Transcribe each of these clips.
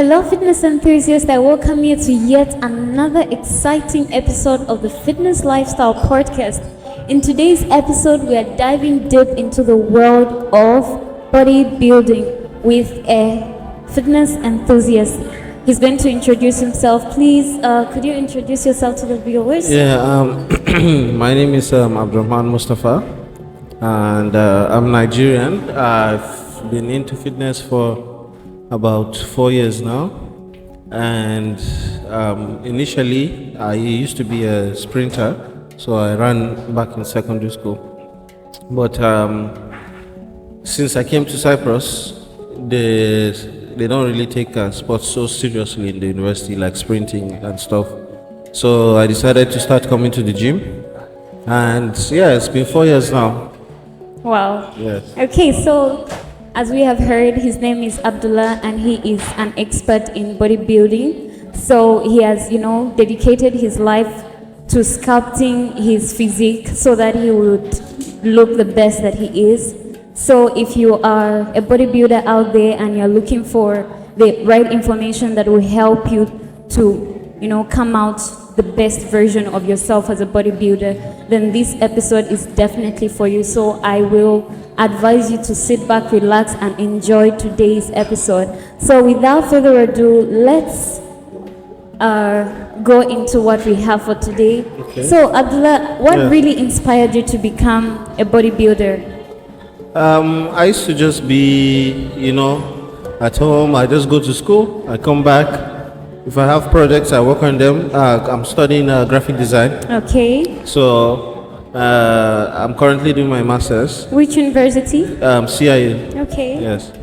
Hello, fitness enthusiasts. I welcome you to yet another exciting episode of the Fitness Lifestyle Podcast. In today's episode, we are diving deep into the world of bodybuilding with a fitness enthusiast. He's going to introduce himself. Please, could you introduce yourself to the viewers? My name is Abdullah Mustafa, and I'm Nigerian. I've been into fitness for about 4 years now, and initially I used to be a sprinter, so I ran back in secondary school. But since I came to Cyprus, they don't really take sports so seriously in the university, like sprinting and stuff. So I decided to start coming to the gym, and yeah, it's been 4 years now. Wow. Yes. Okay, so as we have heard, his name is Abdullah and he is an expert in bodybuilding. So he has, dedicated his life to sculpting his physique so that he would look the best that he is. So if you are a bodybuilder out there and you're looking for the right information that will help you to, come out the best version of yourself as a bodybuilder, then this episode is definitely for you. So I will advise you to sit back, relax, and enjoy today's episode. So without further ado, let's go into what we have for today. Okay. So Abdullah, what really inspired you to become a bodybuilder? I used to just be, at home. I just go to school, I come back. If I have projects, I work on them. I'm studying graphic design. Okay. So I'm currently doing my master's. Which university? CIU. Okay. Yes.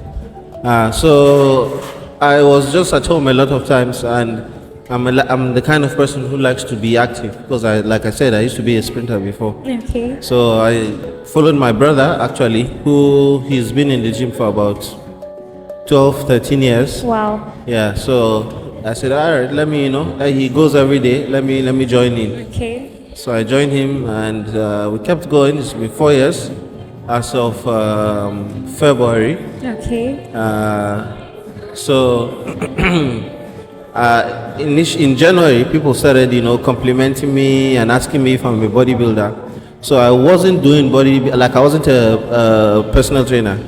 So I was just at home a lot of times, and I'm the kind of person who likes to be active because like I said, I used to be a sprinter before. Okay. So I followed my brother actually, he's been in the gym for about 12, 13 years. Wow. Yeah. So I said, all right, let me, he goes every day. Let me join in. Okay. So I joined him, and we kept going. It's been 4 years as of February. Okay. So in January, people started, complimenting me and asking me if I'm a bodybuilder. So I wasn't doing I wasn't a personal trainer.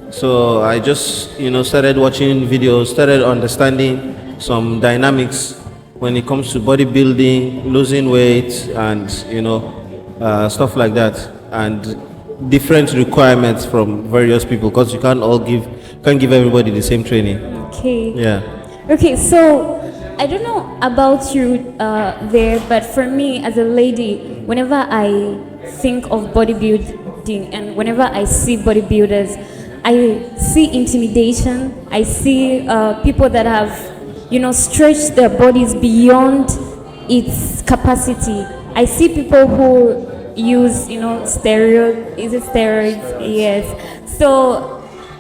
So I just, started watching videos, started understanding some dynamics when it comes to bodybuilding, losing weight, and stuff like that, and different requirements from various people, because you can't give everybody the same training. Okay. Yeah. Okay, so I don't know about you there, but for me as a lady, whenever I think of bodybuilding and whenever I see bodybuilders, I see intimidation. I see people that have stretched their bodies beyond its capacity. I see people who use steroids. Is it steroids? Yes. So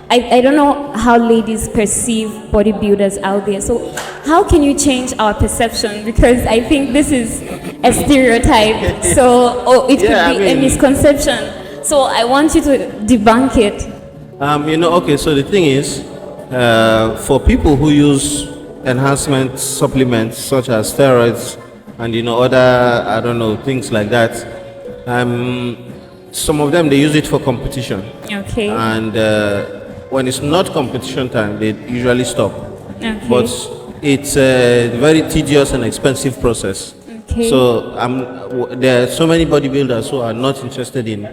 I don't know how ladies perceive bodybuilders out there. So how can you change our perception? Because I think this is a stereotype. So it could be a misconception. So I want you to debunk it. Okay, so the thing is, for people who use enhancement supplements such as steroids and other things like that, some of them, they use it for competition. Okay. And when it's not competition time, they usually stop. Okay. But it's a very tedious and expensive process. Okay. So there are so many bodybuilders who are not interested in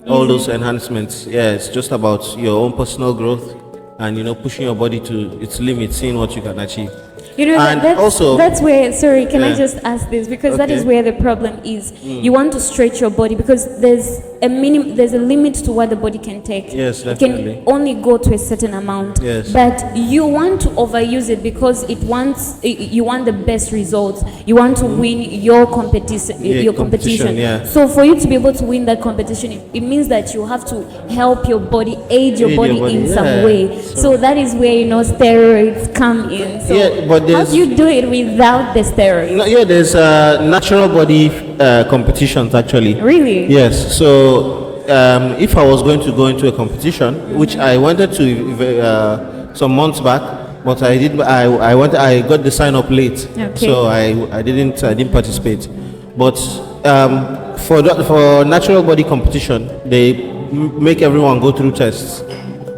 all those enhancements. Yeah, it's just about your own personal growth and pushing your body to its limit, seeing what you can achieve. And that's where, sorry, can I just ask this? Because that is where the problem is. You want to stretch your body because there's a limit to what the body can take. Yes, It definitely. can only go to a certain amount. Yes. But you want to overuse it because you want the best results. You want to win your competition. Yeah. So for you to be able to win that competition, it means that you have to help your body, aid your body in some way. So that is where steroids come in. So how do you do it without the steroids? There's natural body competitions actually. Really? Yes. So if I was going to go into a competition, which I wanted to some months back, but I did. I got the sign up late, Okay. so I didn't participate. But for natural body competition, they make everyone go through tests,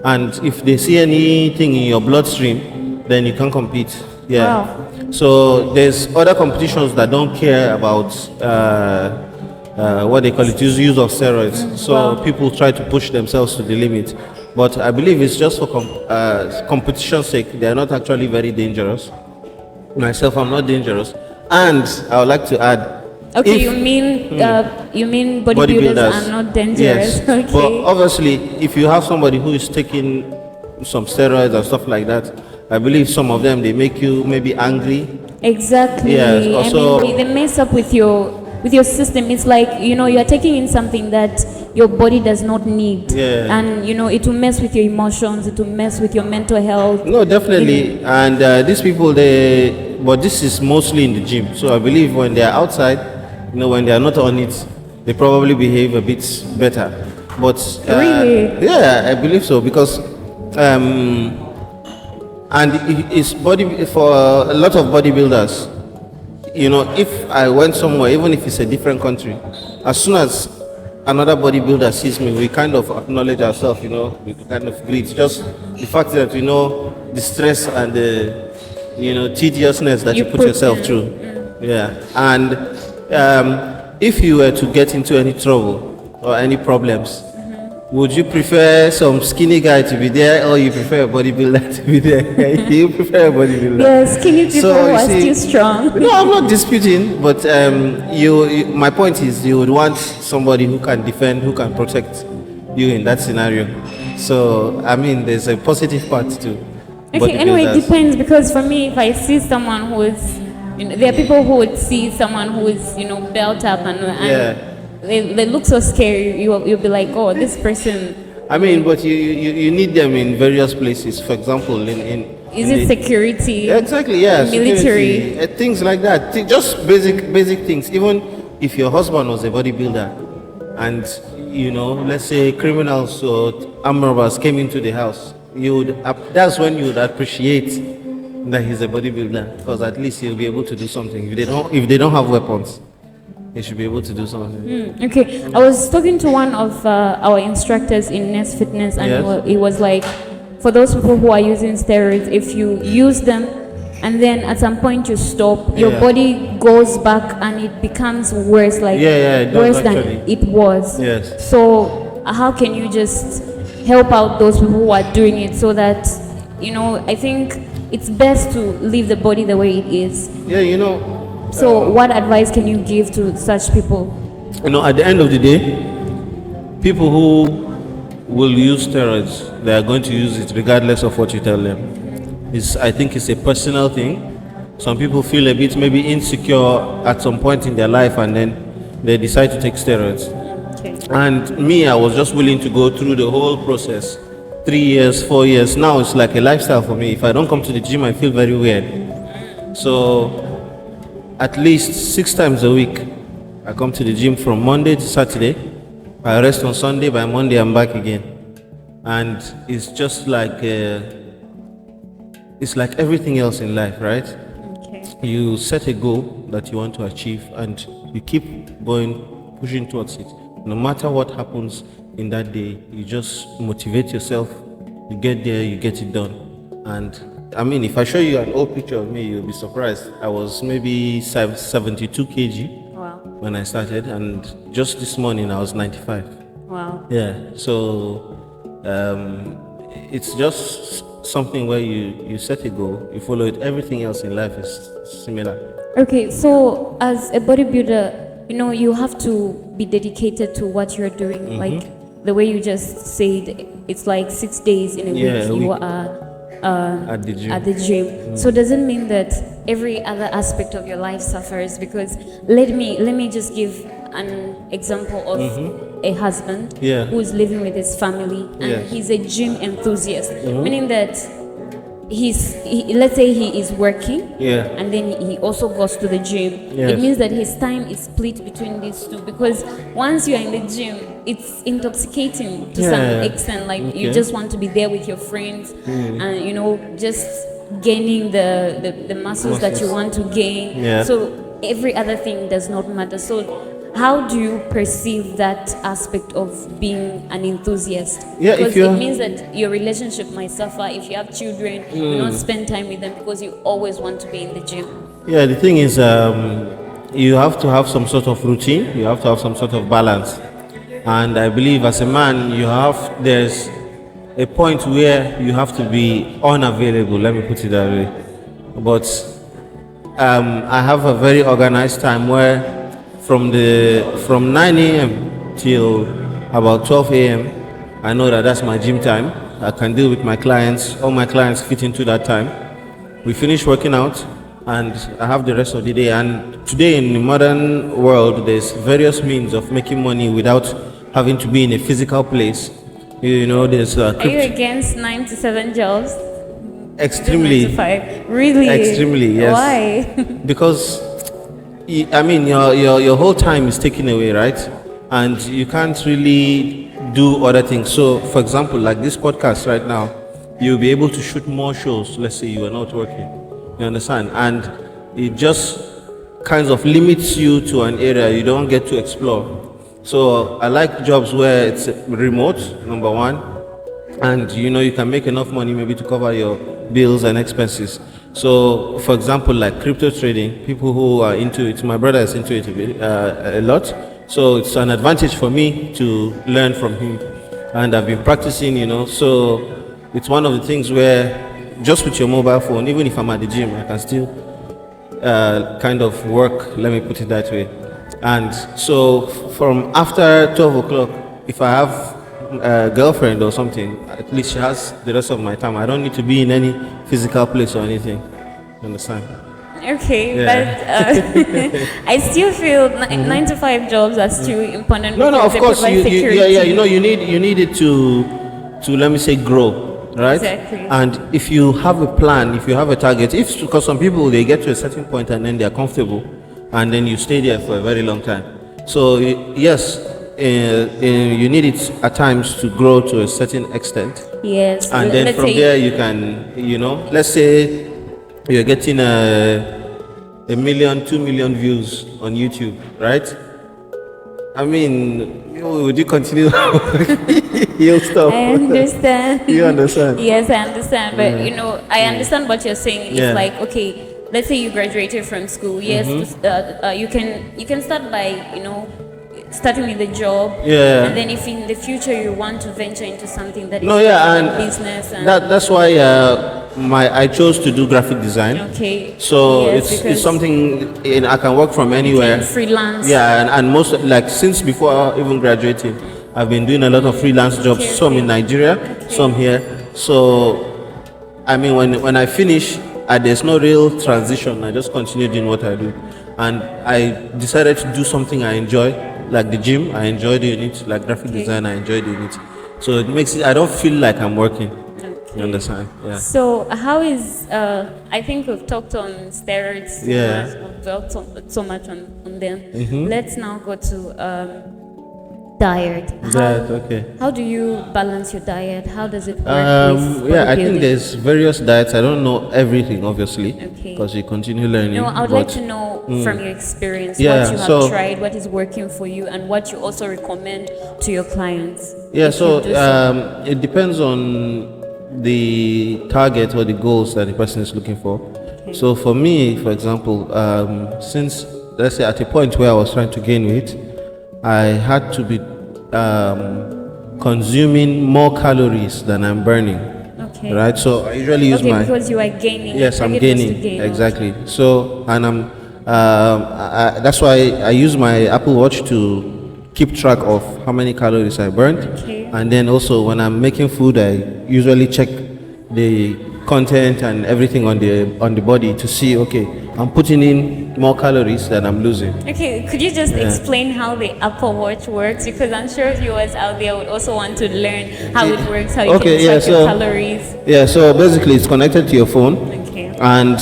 and if they see anything in your bloodstream, then you can compete. Yeah. Wow. So there's other competitions that don't care about what they call it, use of steroids. So Wow. people try to push themselves to the limit. But I believe it's just for competition's sake. They are not actually very dangerous. Myself, I'm not dangerous. And I would like to add. Okay, if- you mean bodybuilders are not dangerous? Yes. Okay. But obviously, if you have somebody who is taking some steroids and stuff like that, I believe some of them, they make you maybe angry. Exactly. Yes, also- I mean, they mess up with your system. It's like, you're taking in something that your body does not need. Yeah. And, it will mess with your emotions, it will mess with your mental health. No, definitely. And these people, but this is mostly in the gym. So I believe when they are outside, when they are not on it, they probably behave a bit better. But Really? yeah, I believe so because and it's body for a lot of bodybuilders. If I went somewhere, even if it's a different country, as soon as another bodybuilder sees me, we kind of acknowledge ourselves, we kind of greet. Just the fact that we know the stress and the, tediousness that you put yourself through. Yeah. And if you were to get into any trouble or any problems, would you prefer some skinny guy to be there, or you prefer a bodybuilder to be there? You prefer a bodybuilder. Yes, skinny people So, who you are see- still strong. No, I'm not disputing, but my point is you would want somebody who can defend, who can protect you in that scenario. So, I mean, there's a positive part to Okay, anyway, it bodybuilders. depends, because for me, if I see someone who is, there are people who would see someone who is, built up and Yeah. they look so scary. You'll be like, oh, this person. I mean, but you need them in various places. For example, Is in it the- security? Exactly, yeah. Military. Security, things like that. Just basic things. Even if your husband was a bodybuilder and, let's say criminals or armed robbers came into the house, that's when you would appreciate that he's a bodybuilder, because at least he'll be able to do something. If they don't have weapons, they should be able to do something. Okay, I was talking to one of our instructors in Nest Fitness, and Yes. it was like, for those people who are using steroids, if you use them and then at some point you stop, your Yeah. body goes back and it becomes worse, like Yeah, it does worse than actually. it was. Yes. So how can you just help out those people who are doing it, so that, I think it's best to leave the body the way it is. Yeah, So what advice can you give to such people? at the end of the day, people who will use steroids, they are going to use it regardless of what you tell them. I think it's a personal thing. Some people feel a bit maybe insecure at some point in their life, and then they decide to take steroids. Okay. And me, I was just willing to go through the whole process. 3 years, 4 years. Now it's like a lifestyle for me. If I don't come to the gym, I feel very weird. So at least 6 times a week, I come to the gym from Monday to Saturday. I rest on Sunday. By Monday, I'm back again. And it's just like it's like everything else in life, right? Okay. You set a goal that you want to achieve, and you keep going, pushing towards it. No matter what happens in that day, you just motivate yourself. You get there, you get it done. And I mean, if I show you an old picture of me, you'll be surprised. I was maybe 72 kg Wow. when I started, and just this morning I was 95. Wow. Yeah, so it's just something where you set a goal, you follow it. Everything else in life is similar. Okay, so as a bodybuilder, you have to be dedicated to what you're doing. Like the way you just said, it's like 6 days in a Yeah, week a you week. are At the gym. at the gym. So does it mean that every other aspect of your life suffers? Because let me just give an example of a husband Yeah. who is living with his family, and Yes. he's a gym enthusiast, meaning that let's say he is working, Yeah. and then he also goes to the gym. Yes. It means that his time is split between these two, because once you're in the gym, it's intoxicating to some Yeah. extent. Like you Okay. just want to be there with your friends, and just gaining the muscles that you want to gain. Yeah. So every other thing does not matter. So how do you perceive that aspect of being an enthusiast? Yeah, because if you're- it means that your relationship might suffer if you have children, you don't spend time with them because you always want to be in the gym. Yeah, the thing is, you have to have some sort of routine. You have to have some sort of balance. And I believe as a man, there's a point where you have to be unavailable. Let me put it that way. But I have a very organized time where from 9 a.m. till about 12 a.m. I know that that's my gym time. I can deal with my clients. All my clients fit into that time. We finish working out, and I have the rest of the day. And today in the modern world, there's various means of making money without having to be in a physical place. You know, there's Are you against 9 to 7 jobs? 9 to extremely, 5? Really? extremely, yes. Why? Because I mean, your whole time is taken away, right? And you can't really do other things. So, for example, like this podcast right now, you'll be able to shoot more shows. Let's say you are not working. You understand? And it just kind of limits you to an area you don't get to explore. So I like jobs where it's remote, number one, and you can make enough money maybe to cover your bills and expenses. So, for example, like crypto trading, people who are into it, my brother is into it a lot. So it's an advantage for me to learn from him, and I've been practicing. So it's one of the things where just with your mobile phone, even if I'm at the gym, I can still kind of work. Let me put it that way. And so from after 12 o'clock, if I have a girlfriend or something, at least she has the rest of my time. I don't need to be in any physical place or anything. You understand? Okay, Yeah. but I still feel 9 to 5 jobs are still important. No, because of they course, provide security. you need it to let me say grow, right? Exactly. And if you have a plan, if you have a target, because some people they get to a certain point and then they are comfortable, and then you stay there for a very long time. So yes, you need it at times to grow to a certain extent. Yes. And then from there you can, let's say you're getting a million, 2 million views on YouTube, right? I mean, would you continue? You'll stop. I understand. You understand? Yes, I understand. But I understand what you're saying. Yeah. It's like, okay, let's say you graduated from school. Yes, you can start by starting with a job. Yeah. And then if in the future you want to venture into something that is and business and that's why I chose to do graphic design. okay. So Yes, it's because something I can work from anywhere. freelance. Yeah, and most like since before even graduating, I've been doing a lot of freelance jobs. Okay, Some okay. in Nigeria, some here. So I mean, when I finish, there's no real transition. I just continue doing what I do, and I decided to do something I enjoy, like the gym. I enjoy doing it. Like graphic design, I enjoy doing it. So it makes it. I don't feel like I'm working. You understand? Yeah. So how is I think we've talked on steroids. Yeah. We've talked so much on them. Let's now go to diet. Okay. How do you balance your diet? How does it work with Yeah, I think bodybuilding? there's various diets. I don't know everything, obviously, Okay. because you continue learning. No, I would like but- to know from your experience Yeah, what you have so- tried, what is working for you, and what you also recommend to your clients. Yeah, if so you do so. it depends on the target or the goals that the person is looking for. So for me, for example, since let's say at a point where I was trying to gain weight, I had to be consuming more calories than I'm burning. Okay. Right, so I usually use Okay, my because you are gaining. yes, your I'm target was to gaining gain. exactly. So and that's why I use my Apple Watch to keep track of how many calories I burned. Okay. And then also when I'm making food, I usually check the content and everything on the body to see, okay, I'm putting in more calories than I'm losing. Okay, could you just explain how the Apple Watch works? Because I'm sure viewers out there would also want to learn how it works, how you Okay, can yeah, track your so- calories. Yeah, so basically it's connected to your phone. Okay. And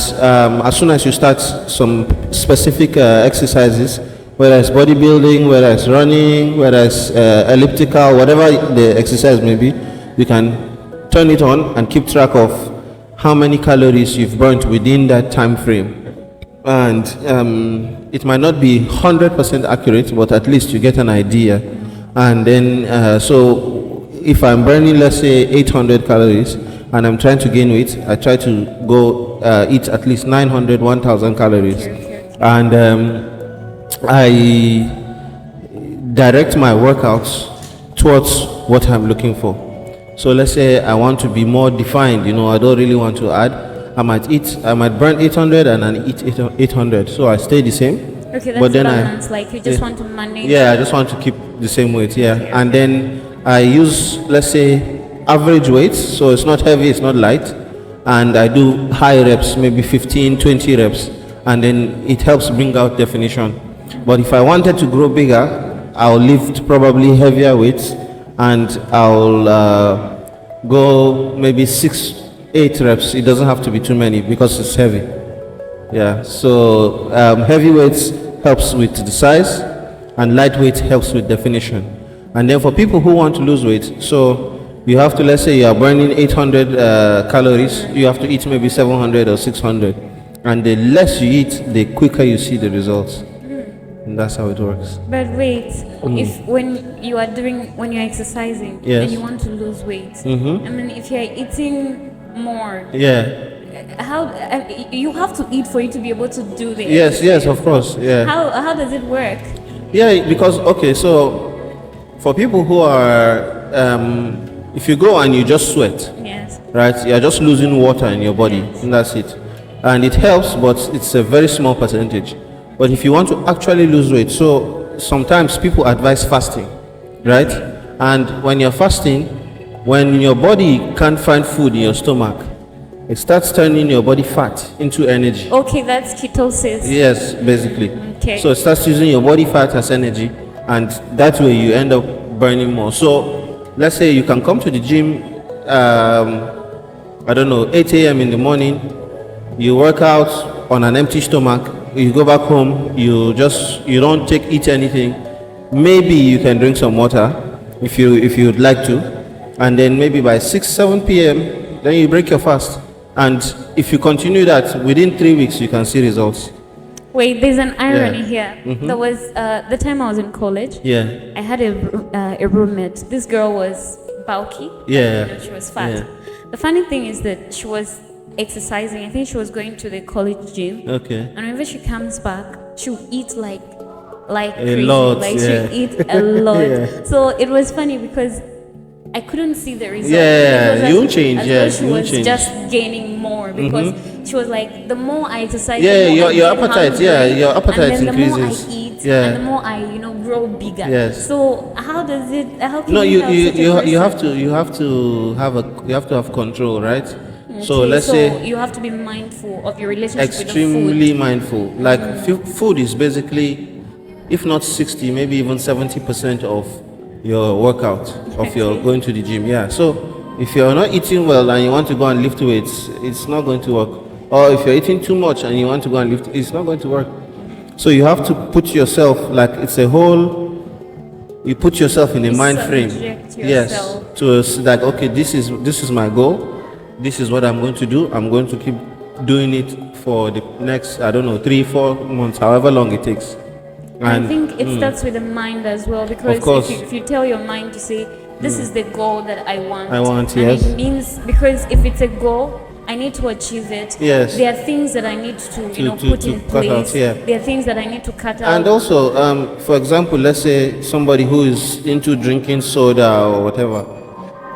as soon as you start some specific exercises, whether it's bodybuilding, whether it's running, whether it's elliptical, whatever the exercise may be, you can turn it on and keep track of how many calories you've burnt within that time frame. And it might not be 100% accurate, but at least you get an idea. And then, so if I'm burning, let's say 800 calories, and I'm trying to gain weight, I try to go eat at least 900, 1000 calories. And I direct my workouts towards what I'm looking for. So let's say I want to be more defined, I don't really want to add. I might burn 800 and then eat 800. So I stay the same. Okay, that's but then balance. Like you just want to manage. Yeah, I just want to keep the same weight. Yeah, okay. And then I use, let's say, average weights. So it's not heavy, it's not light, and I do high reps, maybe 15, 20 reps, and then it helps bring out definition. But if I wanted to grow bigger, I'll lift probably heavier weights, and I'll go maybe 6, 8 reps. It doesn't have to be too many because it's heavy. Yeah, so heavy weights helps with the size, and lightweight helps with definition. And then for people who want to lose weight, so you have to, let's say you are burning 800 calories, you have to eat maybe 700 or 600. And the less you eat, the quicker you see the results. And that's how it works. But wait, if when you're exercising, yes, and you want to lose weight, I mean, if you're eating more, how you have to eat for you to be able to do the exercise. Yes, of course. Yeah. How does it work? Yeah, because okay, so for people who are if you go and you just sweat, yes, right, you're just losing water in your body, yes, and that's it. And it helps, but it's a very small percentage. But if you want to actually lose weight, so sometimes people advise fasting, right? And when you're fasting, when your body can't find food in your stomach, it starts turning your body fat into energy. Okay, that's ketosis. Yes, basically. Okay. So it starts using your body fat as energy, and that way you end up burning more. So let's say you can come to the gym, I don't know, 8 a.m. in the morning, you work out on an empty stomach, you go back home, you don't eat anything. Maybe you can drink some water if you'd like to, and then maybe by 6, 7 p.m. then you break your fast. And if you continue that, within 3 weeks you can see results. Wait, there's an irony here. There was the time I was in college. Yeah. I had a roommate. This girl was bulky. Yeah. She was fat. Yeah. The funny thing is that she was exercising. I think she was going to the college gym. Okay. And whenever she comes back, she'll eat like a crazy. lot. Like yeah. she'll eat a lot. Yeah. So it was funny because I couldn't see the result. Yeah, you won't change. Yeah, she was just gaining more because she was like, the more I exercise, yeah, the more your I get appetite. hungry, Yeah, your appetite and then increases. The more I eat, yeah, and the more I grow bigger. Yes. So how does it? How can no, you have to have control, right? Okay, so let's say you have to be mindful of your relationship extremely with the food. mindful. Like food is basically, if not 60, maybe even 70% of your workout, of your going to the gym. Yeah. So if you're not eating well and you want to go and lift weights, it's not going to work. Or if you're eating too much and you want to go and lift, it's not going to work. So you have to put yourself, like it's a whole, you put yourself in a mind frame. Yes. To like, okay, this is my goal. This is what I'm going to do. I'm going to keep doing it for the next, I don't know, 3-4 months, however long it takes. And I think it starts with the mind as well, because if you tell your mind to say, this is the goal that I want, yes. It means, because if it's a goal, I need to achieve it. Yes. There are things that I need to put in place. Out, yeah. There are things that I need to cut out. And also, for example, let's say somebody who is into drinking soda or whatever.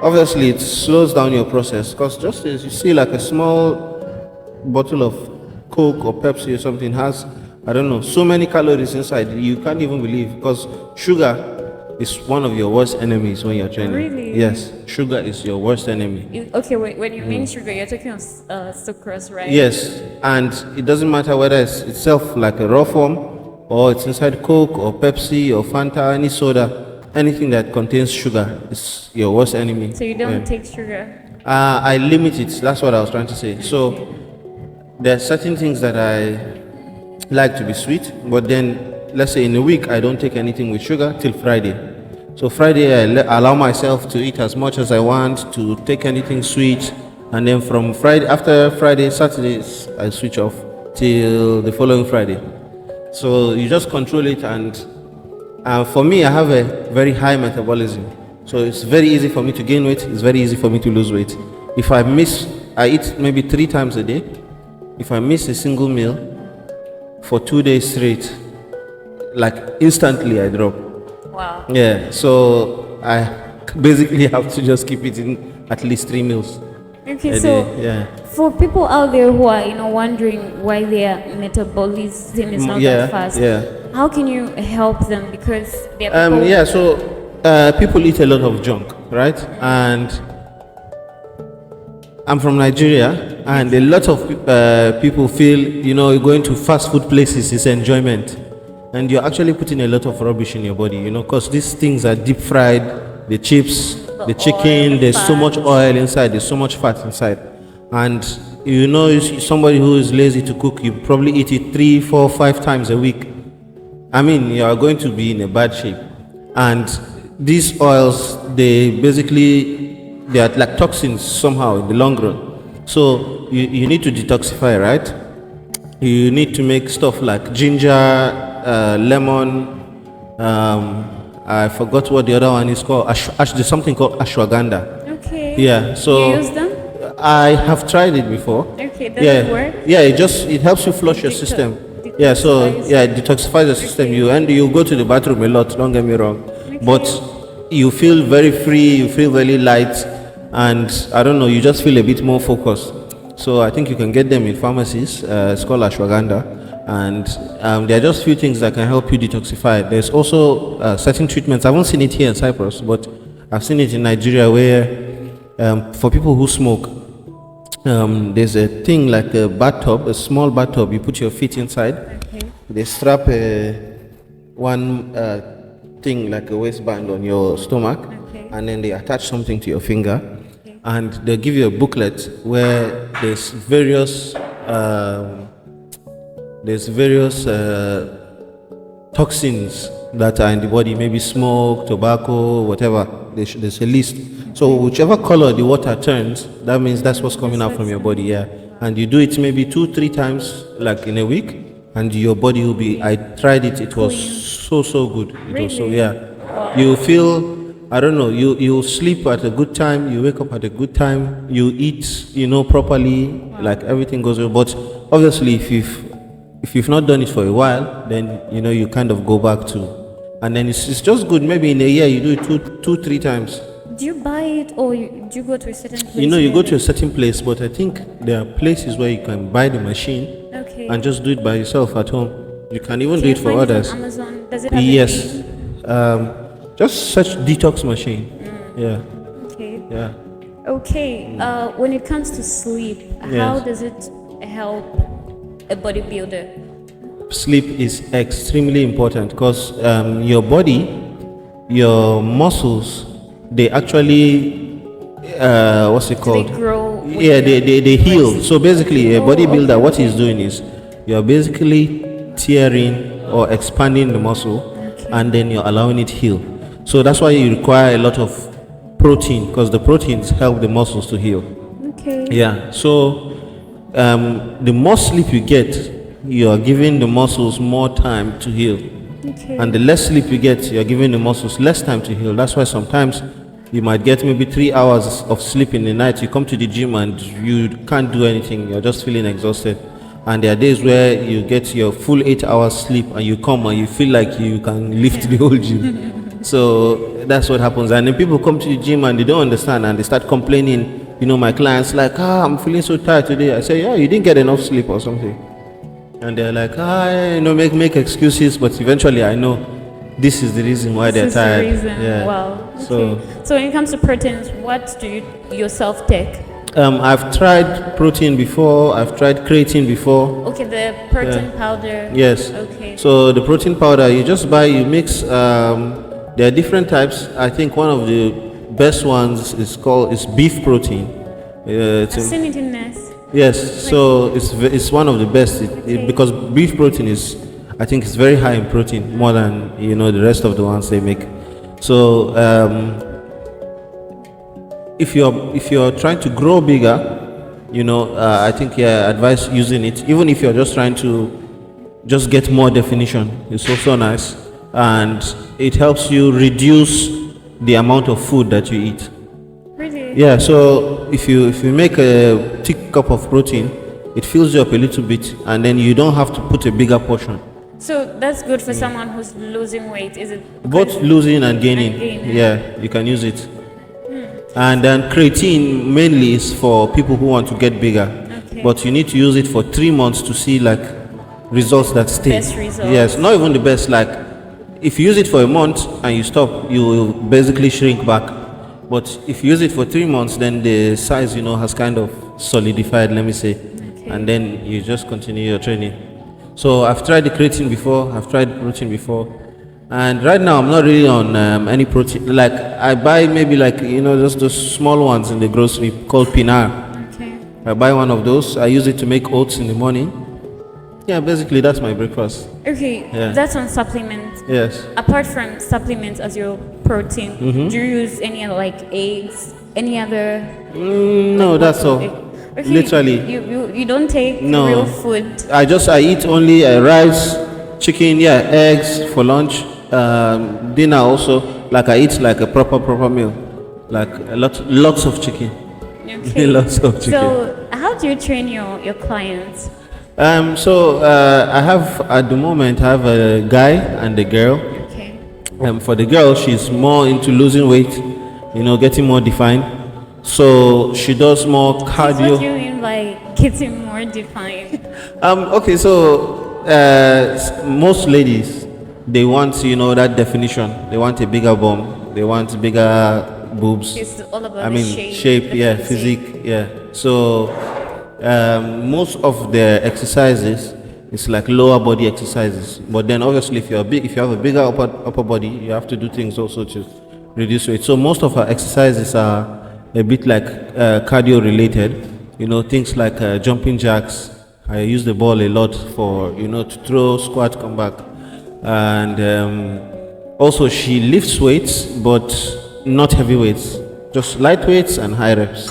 Obviously, it slows down your process, because just as you see, like a small bottle of Coke or Pepsi or something has, I don't know, so many calories inside, you can't even believe, because sugar is one of your worst enemies when you're training. Really? Yes, sugar is your worst enemy. Okay, wait, when you mean sugar, you're talking of sucrose, right? Yes, and it doesn't matter whether it's itself like a raw form, or it's inside Coke or Pepsi or Fanta, any soda, anything that contains sugar is your worst enemy. So you don't take sugar? I limit it, that's what I was trying to say. So there are certain things that I like to be sweet, but then let's say in a week I don't take anything with sugar till Friday. So Friday I allow myself to eat as much as I want, to take anything sweet, and then from Friday, after Friday, Saturdays, I switch off till the following Friday. So you just control it, and for me, I have a very high metabolism. So it's very easy for me to gain weight, it's very easy for me to lose weight. If I eat maybe 3 times a day. If I miss a single meal for 2 days straight, like instantly I drop. Wow. Yeah, so I basically have to just keep eating at least 3 meals. Okay, so yeah. For people out there who are, wondering why their metabolism is not that fast, how can you help them? Because they're people so people eat a lot of junk, right? And I'm from Nigeria, and a lot of people feel, going to fast food places is enjoyment. And you're actually putting a lot of rubbish in your body, because these things are deep fried, the chips, the chicken, there's so much oil inside, there's so much fat inside. And somebody who is lazy to cook, you probably eat it 3, 4, 5 times a week. I mean, you are going to be in a bad shape. And these oils, they are like toxins somehow in the long run. So you need to detoxify, right? You need to make stuff like ginger, lemon, I forgot what the other one is called. There's something called ashwagandha. Okay. Yeah. So you use them? I have tried it before. Okay. Does it work? Yeah. It helps you flush your system. Yeah. So it detoxifies the system. You go to the bathroom a lot. Don't get me wrong, but you feel very free. You feel very light, and I don't know. You just feel a bit more focused. So I think you can get them in pharmacies. It's called ashwagandha. And there are just few things that can help you detoxify. There's also certain treatments. I haven't seen it here in Cyprus, but I've seen it in Nigeria, where for people who smoke, there's a thing like a bathtub, a small bathtub. You put your feet inside. Okay. They strap one thing like a waistband on your stomach, and then they attach something to your finger, and they'll give you a booklet where there's various toxins that are in the body, maybe smoke, tobacco, whatever. There's a list. So whichever color the water turns, that means that's what's coming out from your body. Yeah, and you do it maybe 2-3 times, like in a week, and your body will be. I tried it; it was so good. It was so You feel. I don't know. You sleep at a good time. You wake up at a good time. You eat, properly. Like everything goes well. But obviously, if you've not done it for a while, then you kind of go back to, and then it's just good. Maybe in a year you do it 2-3 times. Do you buy it, or do you go to a certain place? You go to a certain place, but I think there are places where you can buy the machine and just do it by yourself at home. You can even do it for others. On Amazon? Does it have Yes. Just search detox machine. Yeah. Okay. Yeah. Okay. When it comes to sleep, how does it help a bodybuilder? Sleep is extremely important because your body, your muscles, they actually what's it called? They grow. They heal. So basically, a bodybuilder, what he's doing is you're basically tearing or expanding the muscle, and then you're allowing it heal. So that's why you require a lot of protein, because the proteins help the muscles to heal. Okay. Yeah. So the more sleep you get, you are giving the muscles more time to heal. Okay. And the less sleep you get, you're giving the muscles less time to heal. That's why sometimes you might get maybe 3 hours of sleep in the night. You come to the gym and you can't do anything. You're just feeling exhausted. And there are days where you get your full 8 hours sleep and you come and you feel like you can lift the whole gym. So that's what happens. And then people come to the gym and they don't understand and they start complaining. My clients like, I'm feeling so tired today. I say, you didn't get enough sleep or something. And they're like, make excuses. But eventually I know this is the reason why they're tired. This is the reason. Yeah. Wow. Okay. So when it comes to proteins, what do you yourself take? I've tried protein before. I've tried creatine before. Okay, the protein powder. Yes. Okay. So the protein powder you just buy, you mix. There are different types. I think one of the best ones is beef protein. I've seen it in NES. Yes. So it's one of the best because beef protein is, I think it's very high in protein, more than the rest of the ones they make. So if you're trying to grow bigger, I think advise using it, even if you're just trying to just get more definition. It's also nice, and it helps you reduce the amount of food that you eat. Really? Yeah, so if you make a thick cup of protein, it fills you up a little bit, and then you don't have to put a bigger portion. So that's good for someone who's losing weight, is it? Both losing and gaining. Yeah, you can use it. And then creatine mainly is for people who want to get bigger. Okay. But you need to use it for 3 months to see like results that stay. Best results. Yes, not even the best. Like if you use it for a month and you stop, you will basically shrink back. But if you use it for 3 months, then the size has kind of solidified, let me say. Okay. And then you just continue your training. So I've tried the creatine before, I've tried protein before, and right now I'm not really on any protein. Like I buy maybe just those small ones in the grocery called Pinar. Okay. I buy one of those. I use it to make oats in the morning. Yeah, basically that's my breakfast. Okay, Yeah. that's on supplements. Yes. Apart from supplements as your protein, do you use any other like eggs, any other? No, that's all. Okay, Literally. You don't take No. real food. I eat only rice, chicken, eggs for lunch, dinner also. Like I eat like a proper meal, like lots of chicken. Okay. Lots of chicken. So how do you train your clients? I have at the moment I have a guy and a girl. Okay. For the girl, she's more into losing weight, getting more defined. So she does more cardio. What do you mean by getting more defined? Okay, so most ladies, they want that definition. They want a bigger bum. They want bigger boobs. It's all about the shape, the physique, So most of the exercises, it's like lower body exercises. But then obviously, if you have a bigger upper body, you have to do things also to reduce weight. So most of our exercises are a bit like cardio related, things like jumping jacks. I use the ball a lot for to throw, squat, come back, and also she lifts weights but not heavy weights, just light weights and high reps,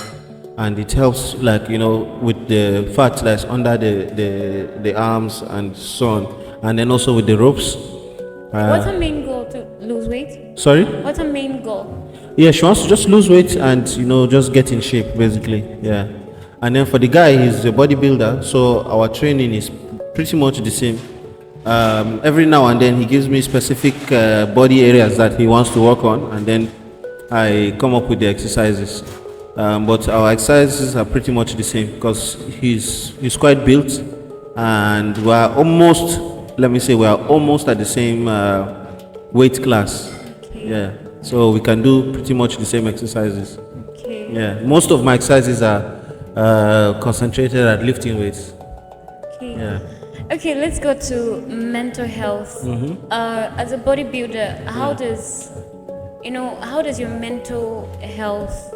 and it helps with the fat that's under the arms and so on, and then also with the ropes. What's her main goal to lose weight? Sorry? What's her main goal? Yeah, she wants to just lose weight and just get in shape basically. Yeah. And then for the guy, he's a bodybuilder, so our training is pretty much the same. Every now and then he gives me specific body areas that he wants to work on, and then I come up with the exercises. But our exercises are pretty much the same because he's quite built, and we're almost at the same weight class. Okay. Yeah. So we can do pretty much the same exercises. Okay. Yeah, most of my exercises are concentrated at lifting weights. Okay. Yeah. Okay, let's go to mental health. As a bodybuilder, how does your mental health,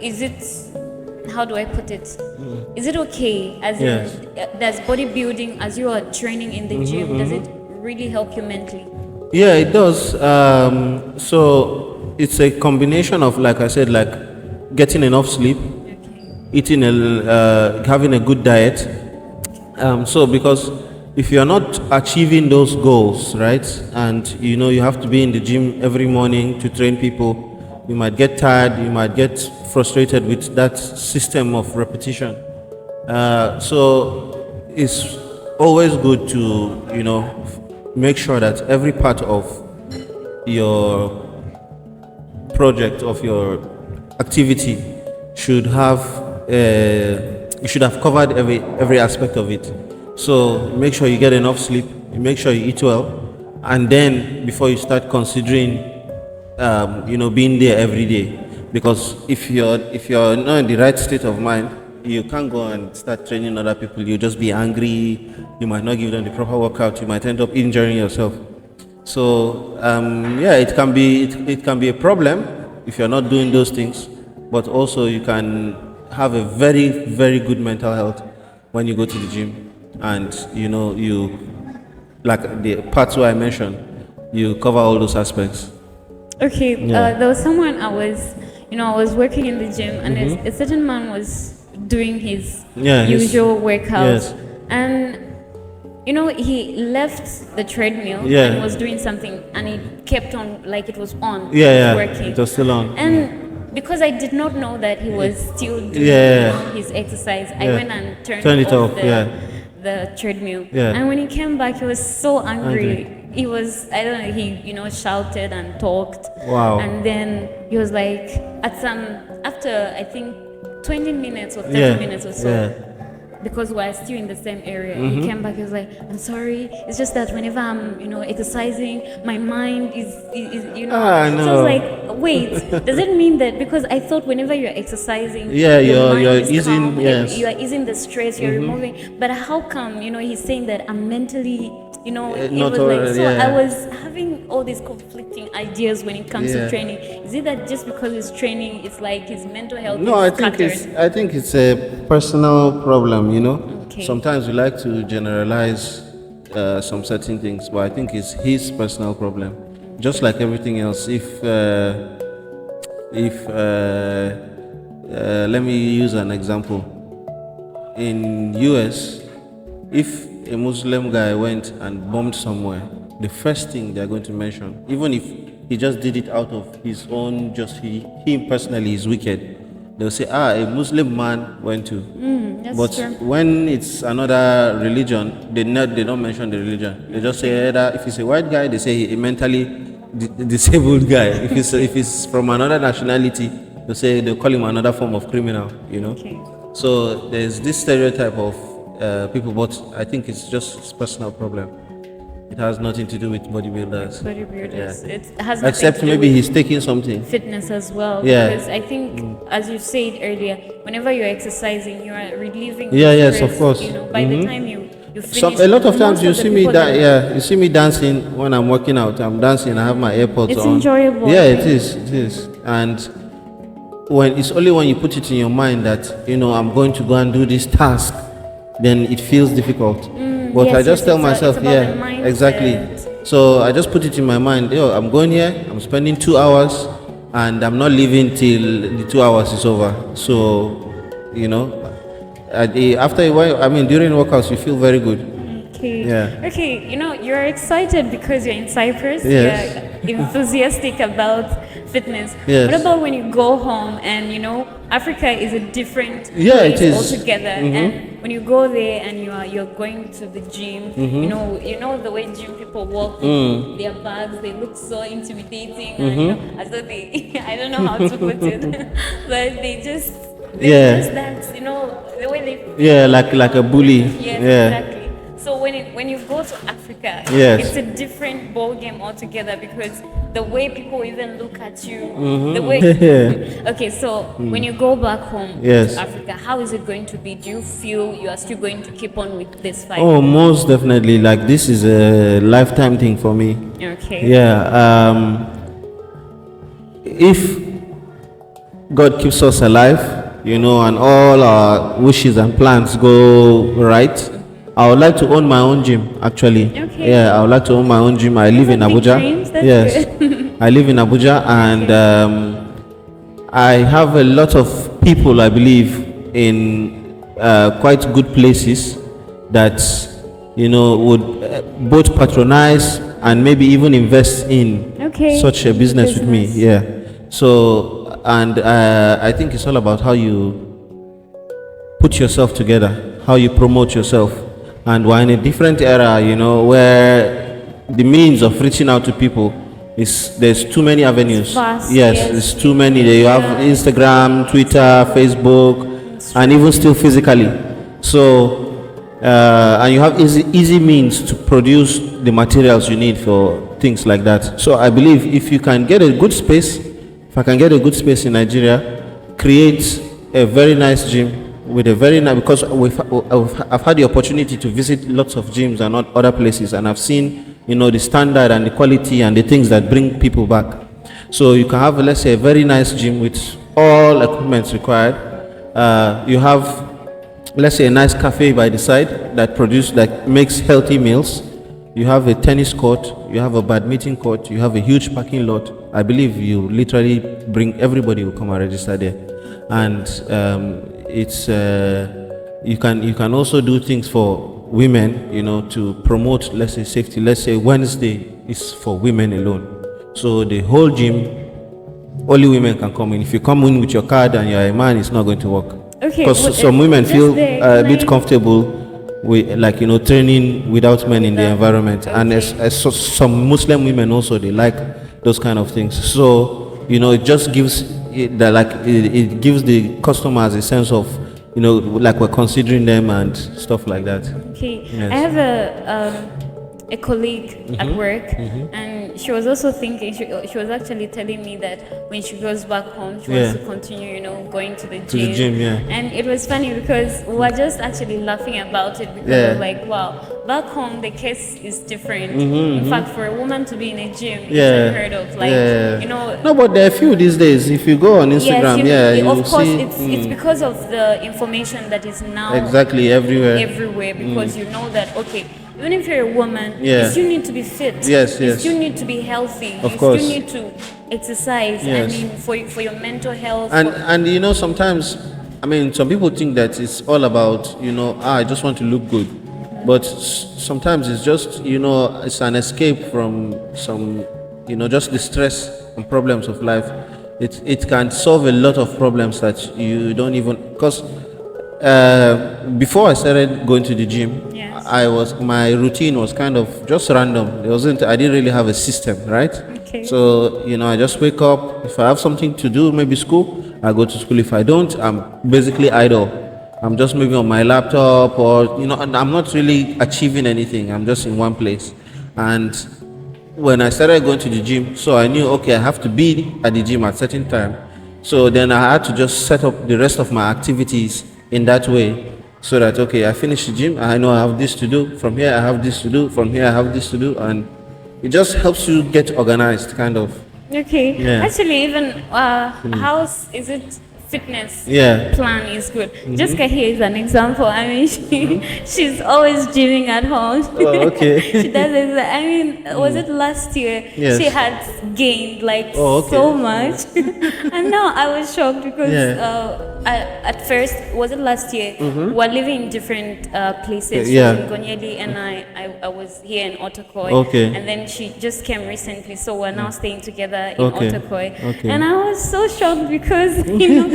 is it, how do I put it? Is it okay as Yes. does bodybuilding, as you are training in the gym, does it really help you mentally? Yeah, it does. So it's a combination of, like I said, like getting enough sleep, eating having a good diet. So because if you're not achieving those goals, right, and you have to be in the gym every morning to train people, you might get tired, you might get frustrated with that system of repetition. So it's always good to make sure that every part of your project, of your activity, should have you should have covered every aspect of it. So make sure you get enough sleep, you make sure you eat well, and then before you start considering being there every day. Because if you're not in the right state of mind, you can't go and start training other people. You'll just be angry, you might not give them the proper workout, you might end up injuring yourself. So it can be a problem if you're not doing those things, but also you can have a very, very good mental health when you go to the gym, and you, like the parts where I mentioned, you cover all those aspects. Okay, Yeah. there was someone I was working in the gym, and a certain man was doing his Yeah, usual workouts. yes. And you know, he left the treadmill Yeah. and was doing something, and he kept on like it was on. Yeah, it yeah. was working. It was still on. And because I did not know that he was still doing Yeah. his exercise, I Yeah. went and turned Turn it off off, yeah. the treadmill. Yeah. And when he came back, he was so angry. Angry. He was, I don't know, he, you know, shouted and talked. Wow. And then he was like, after I think 20 minutes or 30 Yeah. minutes or so, Yeah. because we're still in the same area. He came back, he was like, I'm sorry, it's just that whenever I'm, you know, exercising, my mind is you know. Ah, So I no. was like, wait, does it mean that, because I thought whenever you're exercising, Yeah, your mind you're is easing, calm, yes. you are easing the stress, you're removing, but how come, you know, he's saying that I'm mentally, you know, it not was all- like, so yeah. I was having all these conflicting ideas when it comes Yeah. to training. Is it that just because it's training, it's like his mental health No, is I think it's a personal problem, you know. Okay. Sometimes we like to generalize some certain things, but I think it's his personal problem. Just like everything else, if let me use an example. In US, if a Muslim guy went and bombed somewhere, the first thing they're going to mention, even if he just did it out of his own, just he personally is wicked, they'll say, a Muslim man went to. That's But true. when it's another religion, they don't mention the religion. They just say either if it's a white guy, they say a mentally disabled guy. If it's from another nationality, they'll call him another form of criminal. You know. Okay. So there's this stereotype of people, but I think it's just his personal problem. It has nothing to do with bodybuilders. Bodybuilders. Yeah. It has nothing Except to do maybe with he's taking something. fitness as well. Yeah. Because I think, as you said earlier, whenever you're exercising, you are relieving. Yeah, the yes, stress, of course. You know, by the time you finish. A lot of times most you the see me people that- you see me dancing when I'm working out. I'm dancing, I have my AirPods It's on. enjoyable, Yeah, I it is. And when it's only when you put it in your mind that, you know, I'm going to go and do this task, then it feels difficult. But yes, I just yes, tell it's myself, about yeah, the mindset. exactly. So I just put it in my mind, yo, I'm going here, I'm spending 2 hours, and I'm not leaving till the 2 hours is over. So, you know, after a while, I mean, during workouts, you feel very good. Okay. Yeah. Okay, you know, you're excited because you're in Cyprus. Yes. You're enthusiastic about fitness. Yes. What about when you go home and, you know, Africa is a different Yeah, place it is. altogether. And when you go there and you're going to the gym, you know the way gym people walk with their bags, they look so intimidating and, you know, as though they I don't know how to put it. But they just that, you know, the way they Yeah, like a bully. Yes, Yeah. exactly. So when you go to Africa, Yes. it's a different ball game altogether, because the way people even look at you, the way. Yeah. Okay, so when you go back home Yes. to Africa, how is it going to be? Do you feel you are still going to keep on with this fight? Oh, most definitely. Like, this is a lifetime thing for me. Okay. Yeah. If God keeps us alive, you know, and all our wishes and plans go right, I would like to own my own gym, actually. Okay. Yeah, I would like to own my own gym. I live in are big Abuja. dreams, that's Yes. good. I live in Abuja, and I have a lot of people, I believe, in quite good places that, you know, would both patronize and maybe even invest in such a business with me. Yeah. So, and I think it's all about how you put yourself together, how you promote yourself. And we're in a different era, you know, where the means of reaching out to people there's too many avenues. Vast, yes, yes. there's too many. You have Instagram, Twitter, Facebook, and even still physically. So, and you have easy means to produce the materials you need for things like that. So I believe if you can get a good space, if I can get a good space in Nigeria, create a very nice gym with a very nice, because I've had the opportunity to visit lots of gyms and other places, and I've seen, you know, the standard and the quality and the things that bring people back. So you can have, let's say, a very nice gym with all equipment required. You have, let's say, a nice cafe by the side that makes healthy meals. You have a tennis court, you have a badminton court, you have a huge parking lot. I believe you literally everybody will come and register there. And it's you can also do things for women, to promote, let's say, safety. Let's say Wednesday is for women alone, so the whole gym, only women can come in. If you come in with your card and you're a man, it's not going to work. Okay. Because some women feel a bit comfortable with, like, training without men in the environment. Okay. And some Muslim women also, they like those kind of things. So it just gives it gives the customers a sense of, like we're considering them and stuff like that. Okay. Yes. I have a colleague at work, and she was also thinking, she was actually telling me that when she goes back home, she wants to continue, going to the gym. And it was funny because we were just actually laughing about it, because I was like, wow, back home the case is different. In fact, for a woman to be in a gym, it's unheard of. Like, No, but there are a few these days. If you go on Instagram, of course, it's because of the information that is now exactly everywhere, because you know that, okay, even if you're a woman, you still need to be fit. You still need to be healthy. Of course. You still need to exercise. I mean, for your mental health. And sometimes, I mean, some people think that it's all about, I just want to look good. But sometimes it's just, it's an escape from some, just the stress and problems of life. It can solve a lot of problems that you don't even, because before I started going to the gym, my routine was kind of just random. I didn't really have a system, right? Okay. So, I just wake up. If I have something to do, maybe school, I go to school. If I don't, I'm basically idle. I'm just maybe on my laptop, or, and I'm not really achieving anything. I'm just in one place. And when I started going to the gym, so I knew, okay, I have to be at the gym at a certain time. So then I had to just set up the rest of my activities in that way, so that, okay, I finish the gym, I know I have this to do, from here I have this to do, from here I have this to do, and it just helps you get organized, kind of. Okay. Actually, even house, is it fitness plan is good. Jessica here is an example. I mean, she's always gymming at home. Oh, okay. She does it. I mean, was it last year? Yes. She had gained so much. And now I was shocked because at first, was it last year? We were living in different places. She was in Gonyeli and I was here in Otakoi. Okay. And then she just came recently, so we're now staying together in Otakoi. Okay. And I was so shocked because,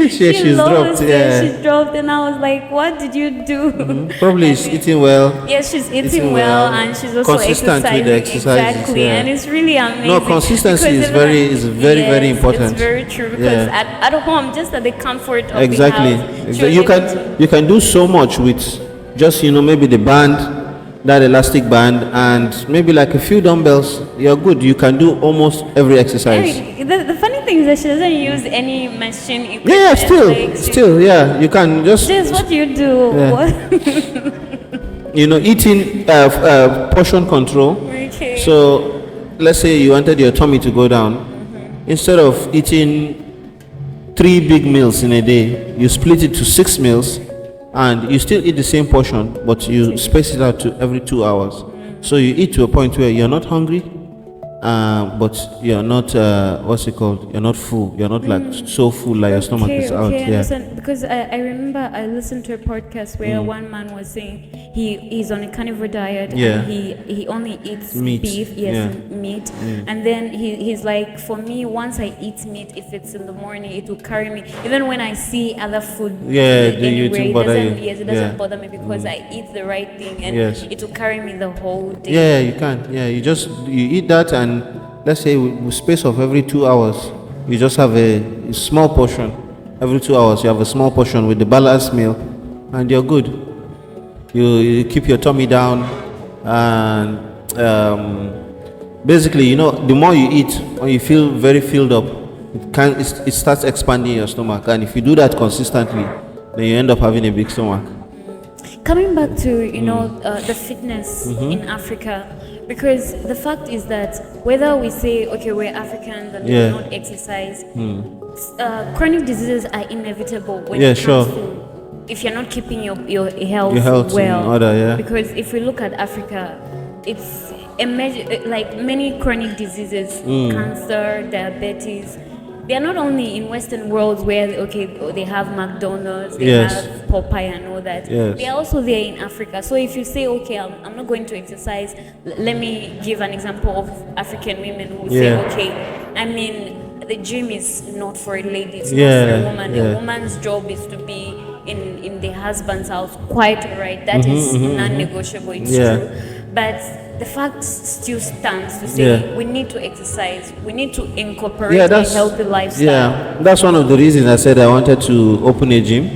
she's dropped. She's dropped, and I was like, "What did you do?" Probably she's eating well. Yes, she's eating well, and she's also consistent with the exercises. Exactly, and it's really amazing. No, consistency is very important. It's very true because at home, just at the comfort of the house, you can do so much with just maybe the band, that elastic band, and maybe like a few dumbbells. You're good. You can do almost every exercise. The funny thing is that she doesn't use any machine equipment. Still, you can just. This is what you do. Eating portion control. Okay. So, let's say you wanted your tummy to go down. Instead of eating 3 big meals in a day, you split it to 6 meals, and you still eat the same portion, but you space it out to every 2 hours. So you eat to a point where you're not hungry, but you're not you're not full. You're not like so full like your stomach is out. Because I remember I listened to a podcast where one man was saying he's on a carnivore diet, and he only eats meat. Beef, meat. And then he's like, for me, once I eat meat, if it's in the morning, it will carry me. Even when I see other food anywhere, it doesn't bother me because I eat the right thing, and it will carry me the whole day. Yeah, you can. Yeah, you eat that, and let's say with space of every 2 hours, you just have a small portion. Every 2 hours, you have a small portion with the balanced meal, and you're good. You keep your tummy down, and basically, the more you eat, when you feel very filled up, it starts expanding your stomach, and if you do that consistently, then you end up having a big stomach. Coming back to the fitness in Africa, because the fact is that whether we say, okay, we're Africans and we do not exercise, chronic diseases are inevitable when it comes to, if you're not keeping your health well. In order, Because if we look at Africa, it's a major, like many chronic diseases, cancer, diabetes, they are not only in Western worlds where they have McDonald's, they Yes. have Popeye and all that. Yes. They are also there in Africa. So if you say, okay, I'm not going to exercise, let me give an example of African women who say, Yeah. okay, I mean, the gym is not for a lady, it's Yeah, not for a woman. yeah. A woman's job is to be in the husband's house. Quite right. That is non-negotiable. It's Yeah. true. But the fact still stands to say Yeah. we need to exercise. We need to incorporate Yeah, a that's healthy lifestyle. Yeah, that's one of the reasons I said I wanted to open a gym,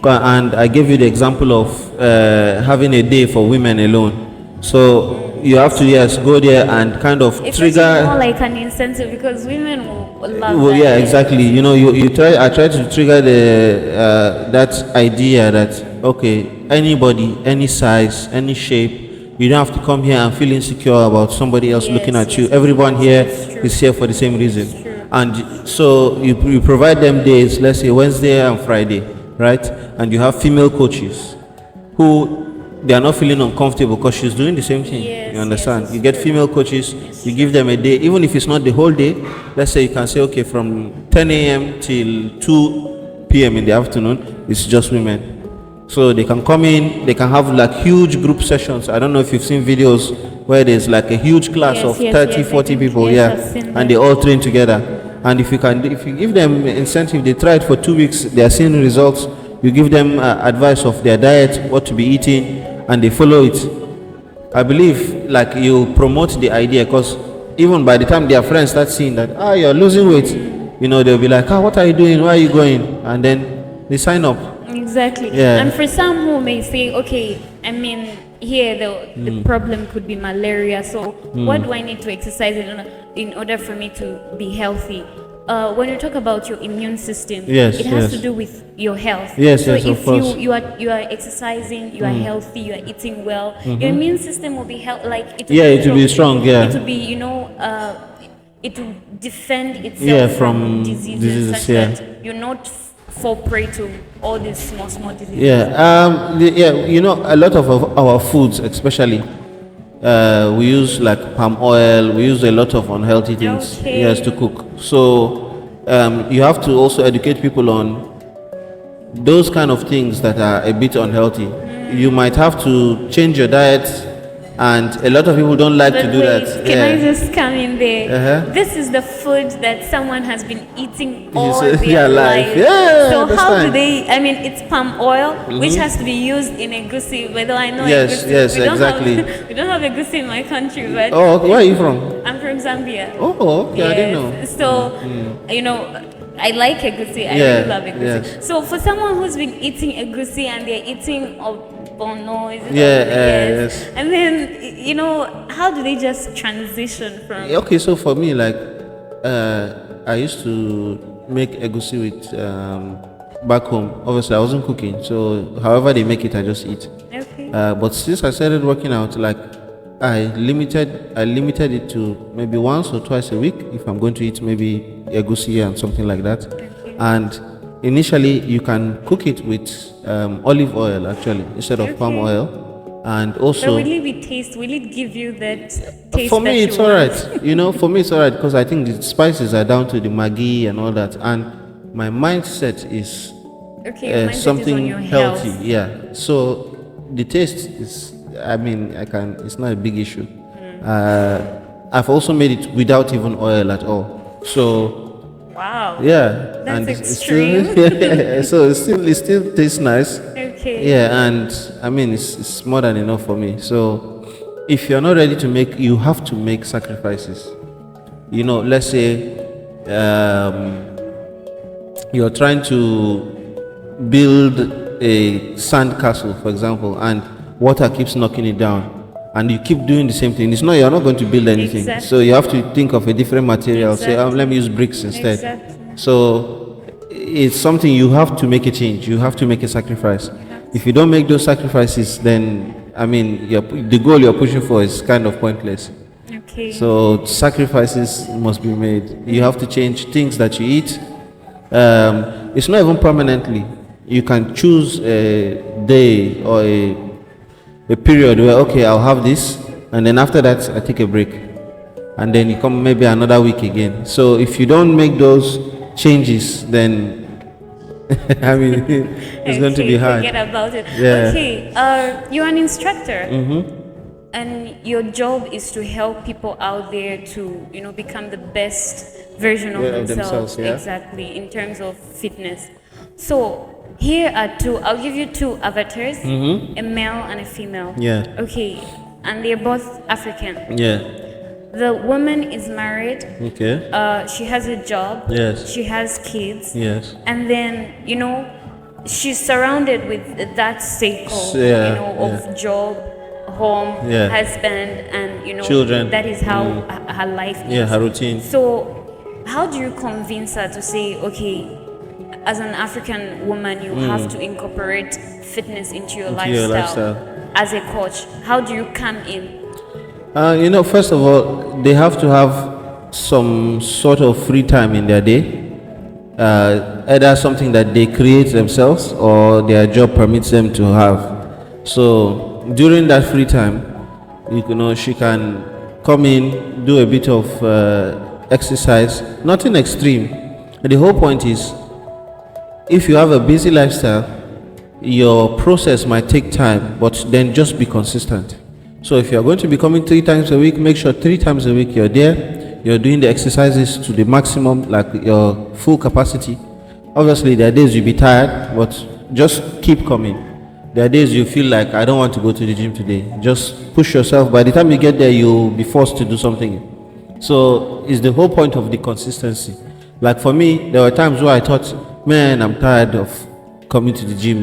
and I gave you the example of having a day for women alone. So you have to go there and kind of It's trigger. actually more like an incentive because women will love Well, that. yeah, exactly. You know, I try to trigger that idea that okay, anybody, any size, any shape, you don't have to come here and feel insecure about somebody else Yes, looking at yes, you. Everyone here it's true. is here for the same reason. true. And so you provide them days, let's say Wednesday and Friday, right? And you have female coaches who they are not feeling uncomfortable because she's doing the same thing. Yes, You understand? yes, You get true. female coaches, you give them a day, even if it's not the whole day. Let's say you can say, okay, from 10 a.m. till 2 p.m. in the afternoon, it's just women. So they can come in, they can have like huge group sessions. I don't know if you've seen videos where there's like a huge class Yes, of yes, 30, yes, I 40 think- people, yes, I've seen and that. they all train together. And if you give them incentive, they try it for 2 weeks, they are seeing results. You give them advice of their diet, what to be eating, and they follow it. I believe like you promote the idea, because even by the time their friends start seeing that you're losing weight, you know, they'll be like, what are you doing? Where are you going? And then they sign up. Exactly. Yeah. And for some who may say, okay, I mean, here the problem could be malaria. So what do I need to exercise in order for me to be healthy? When you talk about your immune system, Yes, it has yes. to do with your health. Yes, so yes, of if course. you are exercising, you are healthy, you are eating well, your immune system will be like it will Yeah, it will be strong, yeah. It will be it will defend itself Yeah, from from diseases, diseases, such yeah. that you're not fall prey to all these small diseases. Yeah, you know, a lot of our foods, especially, we use like palm oil, we use a lot of unhealthy things, Okay. yes, to cook. So you have to also educate people on those kind of things that are a bit unhealthy. You might have to change your diet, and a lot of people don't like But to do wait, that. can I just come in there? Uh-huh. This is the food that someone has been eating all say their their life. life. Yeah, so that's how do fine. they? I mean, it's palm oil, which has to be used in egusi. Whether I know Yes, egusi, yes, we don't exactly. Have, we don't have egusi in my country, but Oh, okay, where are you from? I'm from Zambia. Oh, okay, I didn't know. Yes. So, you know, I like egusi. I Yeah, really love egusi. yes. So for someone who's been eating egusi and they're eating bono, is it? Yeah, yes. yes. And then, you know, how do they just transition from? Okay, so for me, like, I used to make egusi with back home. Obviously, I wasn't cooking, so however they make it, I just eat. Okay. But since I started working out, like, I limited it to maybe once or twice a week if I'm going to eat maybe egusi and something like that. Okay. And initially, you can cook it with olive oil actually instead of palm Okay. oil, and But also. will it be taste? Will it give you that taste? For me, that it's you all want? right. You know, for me, it's all right because I think the spices are down to the Maggi and all that. And my mindset is Okay, your mindset is on something your healthy. health. Yeah. So the taste is, I mean, it's not a big issue. I've also made it without even oil at all. So, Wow. yeah. That's it's still, so it still tastes nice. Okay. Yeah, and I mean it's more than enough for me. So if you're not ready to you have to make sacrifices. You know, let's say you're trying to build a sand castle, for example, and water keeps knocking it down, and you keep doing the same thing. You're not going to build anything. Exactly. So you have to think of a different material. Say, Exactly. let me use bricks instead. Exactly. So it's something you have to make a change. You have to make a sacrifice. If you don't make those sacrifices, then I mean, the goal you're pushing for is kind of pointless. Okay. So sacrifices must be made. You have to change things that you eat. It's not even permanently. You can choose a day or a period where, okay, I'll have this, and then after that I take a break, and then you come maybe another week again. So if you don't make those changes, then I mean, it's going to be hard. Forget about it. Yeah. Okay, you're an instructor, and your job is to help people out there to, become the best version of themselves. Yeah. Exactly, in terms of fitness. So here are two. I'll give you two avatars: a male and a female. Yeah. Okay, and they're both African. Yeah. The woman is married. Okay. She has a job. Yes. She has kids. Yes. And then, she's surrounded with that circle, of job, home, husband, and, children. That is how her life is. Yeah, her routine. So, how do you convince her to say, okay, as an African woman, you have to incorporate fitness into your lifestyle? As a coach, how do you come in? First of all, they have to have some sort of free time in their day. Either something that they create themselves or their job permits them to have. So during that free time, she can come in, do a bit of exercise, nothing extreme. The whole point is, if you have a busy lifestyle, your process might take time, but then just be consistent. So if you're going to be coming 3 times a week, make sure 3 times a week you're there, you're doing the exercises to the maximum, like your full capacity. Obviously, there are days you'll be tired, but just keep coming. There are days you feel like, I don't want to go to the gym today. Just push yourself. By the time you get there, you'll be forced to do something. So it's the whole point of the consistency. Like for me, there were times where I thought, man, I'm tired of coming to the gym,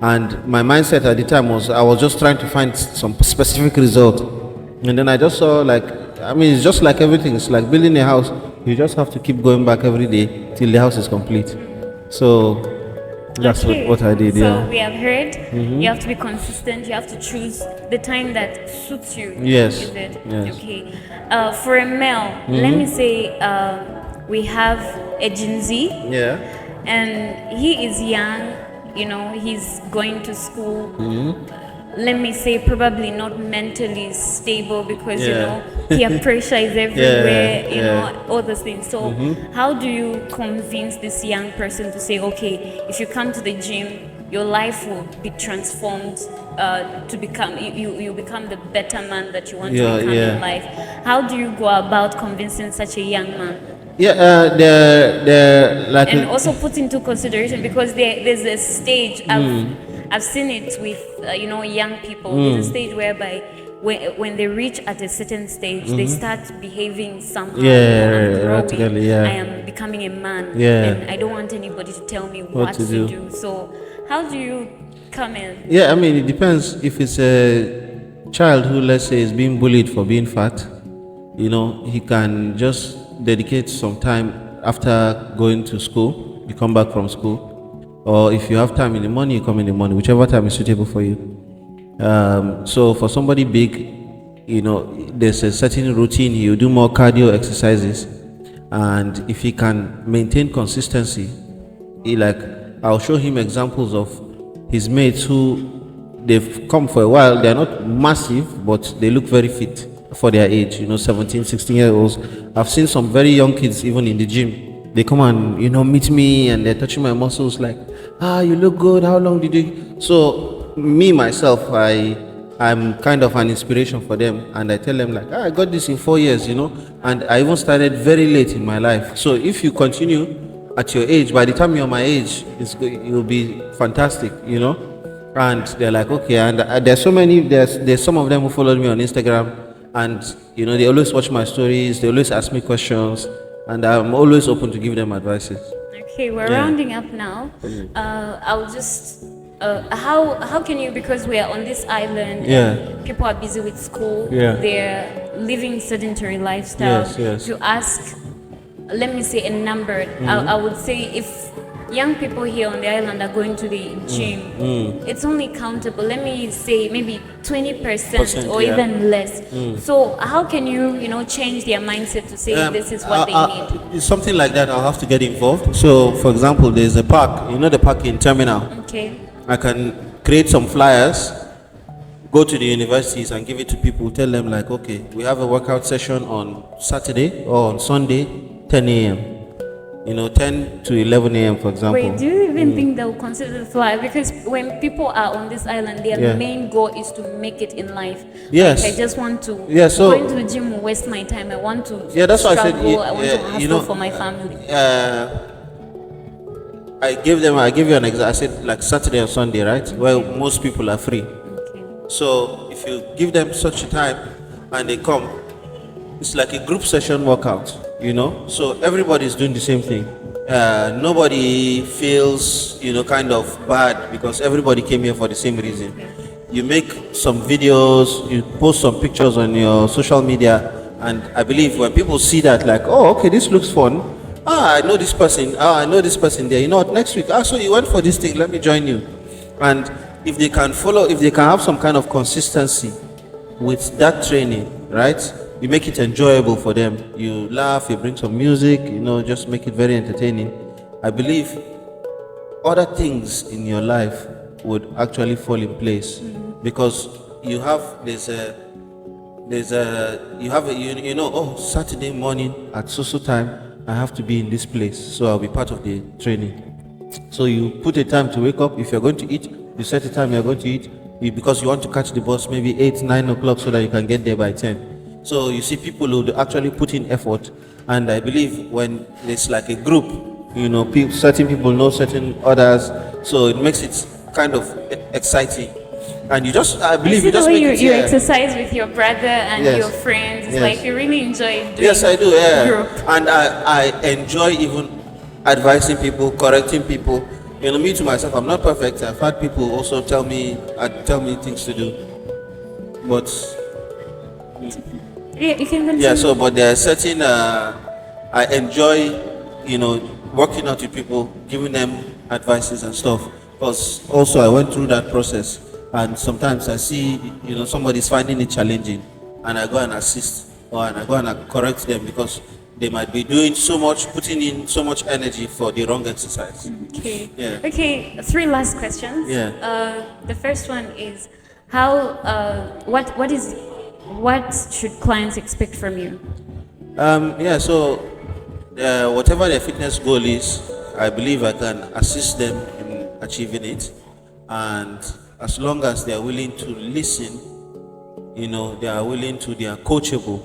and my mindset at the time was I was just trying to find some specific result. And then I just saw, it's just like everything. It's like building a house. You just have to keep going back every day till the house is complete. So that's what I did. So we have heard you have to be consistent. You have to choose the time that suits you. Yes. Is it? Yes. Okay. For a male, let me say we have a Gen Z. Yeah. And he is young. He's going to school. Let me say probably not mentally stable because peer pressure is everywhere, all those things. So how do you convince this young person to say, okay, if you come to the gym, your life will be transformed to become you become the better man that you want to become in life? How do you go about convincing such a young man? They're like, and also put into consideration, because there's a stage I've seen it with young people. There's a stage whereby when they reach at a certain stage, they start behaving somehow. I am becoming a man, and I don't want anybody to tell me what to do. So how do you come in? It depends. If it's a child who, let's say, is being bullied for being fat, he can just dedicate some time after going to school. You come back from school, or if you have time in the morning, you come in the morning, whichever time is suitable for you. So for somebody big, there's a certain routine. You do more cardio exercises, and if he can maintain consistency, I'll show him examples of his mates who they've come for a while. They're not massive, but they look very fit for their age, 17, 16-year-olds. I've seen some very young kids even in the gym. They come and, meet me, and they're touching my muscles like, you look good, how long did you... So me, myself, I'm kind of an inspiration for them, and I tell them I got this in 4 years, and I even started very late in my life. So if you continue at your age, by the time you're my age, you'll be fantastic, And they're like, okay, and there's so many, there's some of them who followed me on Instagram, and they always watch my stories, they always ask me questions, and I'm always open to give them advices. Okay, we're rounding up now. I'll just how can you, because we are on this island, people are busy with school, they're living sedentary lifestyle, to ask, let me say a number, I would say if young people here on the island are going to the gym, it's only countable, let me say maybe 20% or even less. So how can you, change their mindset to say this is what they need? It's something like that. I'll have to get involved. So, for example, there's a park, the park in Terminal. Okay. I can create some flyers, go to the universities and give it to people, tell them okay, we have a workout session on Saturday or on Sunday, 10 a.m. 10 to 11 a.m., for example. Wait, do you even think they'll consider fly? Because when people are on this island, their Yeah. main goal is to make it in life. Yes. Like, I just want to So going to the gym will waste my time. I want to that's why I said, struggle. I want to hustle for my family. I give you an example. I said like Saturday and Sunday, right? Well, most people are free. Okay. So if you give them such a time and they come, it's like a group session workout, So everybody's doing the same thing. Nobody feels, kind of bad because everybody came here for the same reason. You make some videos, you post some pictures on your social media, and I believe when people see that, like, oh, okay, this looks fun. I know this person. I know this person there. You know what? Next week, so you went for this thing. Let me join you. And if they can follow, if they can have some kind of consistency with that training, right? You make it enjoyable for them. You laugh, you bring some music, just make it very entertaining. I believe other things in your life would actually fall in place because you have Saturday morning at so time I have to be in this place, so I'll be part of the training. So you put a time to wake up. If you're going to eat, you set a time you're going to eat because you want to catch the bus maybe 8-9 o'clock so that you can get there by 10. So you see people who actually put in effort, and I believe when it's like a group, certain people know certain others, so it makes it kind of exciting. And I believe you just the way make you exercise with your brother and your friends. It's like you really enjoy doing. Yes, I do. Yeah, group. and I enjoy even advising people, correcting people. Me to myself, I'm not perfect. I've had people also tell me things to do, but yeah, you can continue. yeah. So, but there are certain I enjoy, working out with people, giving them advices and stuff. Because also I went through that process, and sometimes I see, somebody's finding it challenging, and I go and assist, and I go and correct them because they might be putting in so much energy for the wrong exercise. Okay. Yeah. Okay. 3 last questions. Yeah. The first one is what should clients expect from you? So whatever their fitness goal is, I believe I can assist them in achieving it, and as long as they are willing to listen, they are coachable.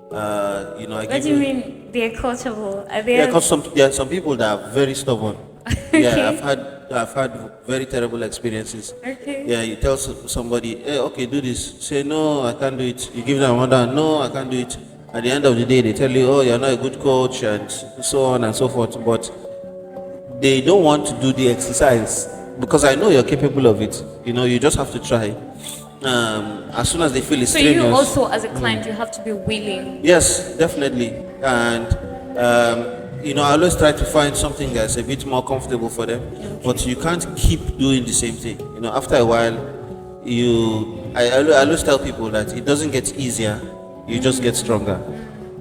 What do you mean they're coachable? Are they? Yeah, because there are some people that are very stubborn. Okay. Yeah, I've had very terrible experiences. Okay. Yeah, you tell somebody, hey, okay, do this. Say, no, I can't do it. You give them another, no, I can't do it. At the end of the day, they tell you, oh, you're not a good coach, and so on and so forth. But they don't want to do the exercise because I know you're capable of it. You just have to try. As soon as they feel it's strenuous. So you also, as a client, you have to be willing. Yes, definitely. And I always try to find something that's a bit more comfortable for them. Okay. But you can't keep doing the same thing. After a while, I always tell people that it doesn't get easier. You just get stronger.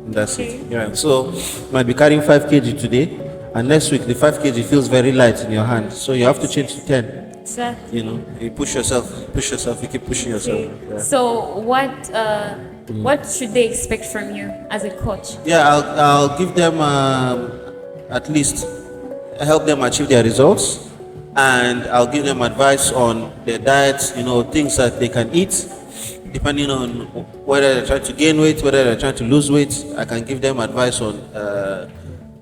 And that's it. Yeah. So you might be carrying 5 kg today, and next week the 5 kg feels very light in your hand. So you have to change to 10. Exactly. You push yourself, you keep pushing yourself. Okay. Yeah. So what should they expect from you as a coach? Yeah, I'll give them at least help them achieve their results, and I'll give them advice on their diets, things that they can eat, depending on whether they're trying to gain weight, whether they're trying to lose weight. I can give them advice on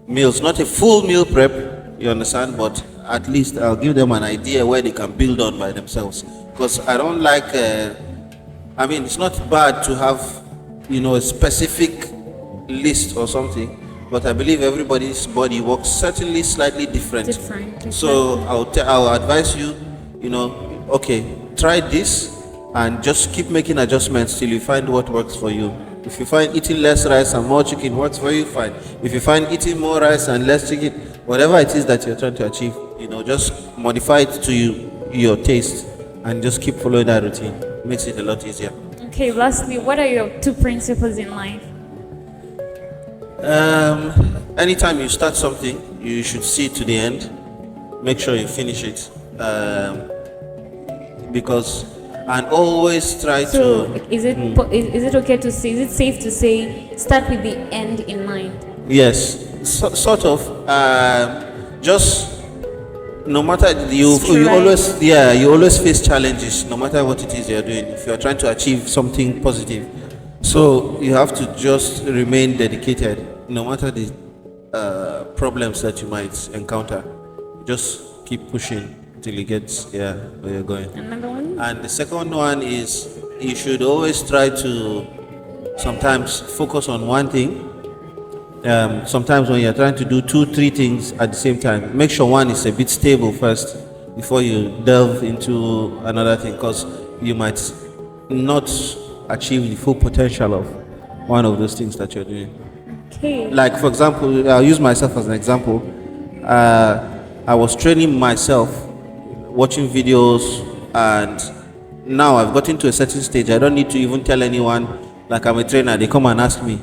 meals, not a full meal prep, you understand, but at least I'll give them an idea where they can build on by themselves. Because I don't like, it's not bad to have, a specific list or something, but I believe everybody's body works certainly slightly different. So I'll advise you, okay, try this and just keep making adjustments till you find what works for you. If you find eating less rice and more chicken works for you, fine. If you find eating more rice and less chicken, whatever it is that you're trying to achieve, just modify it to your taste and just keep following that routine. It makes it a lot easier. Okay, lastly, what are your 2 principles in life? Anytime you start something, you should see it to the end. Make sure you finish it. And always try to. So, is it okay to say? Is it safe to say start with the end in mind? Yes, sort of. Just no matter you Strive. always you always face challenges no matter what it is you're doing if you're trying to achieve something positive. So you have to just remain dedicated no matter the problems that you might encounter. Just keep pushing until you get where you're going. Another one? And the second one is you should always try to sometimes focus on one thing. Sometimes when you're trying to do 2-3 things at the same time, make sure one is a bit stable first before you delve into another thing, because you might not achieve the full potential of one of those things that you're doing. Okay. Like for example, I'll use myself as an example. I was training myself, watching videos, and now I've gotten to a certain stage. I don't need to even tell anyone like I'm a trainer. They come and ask me,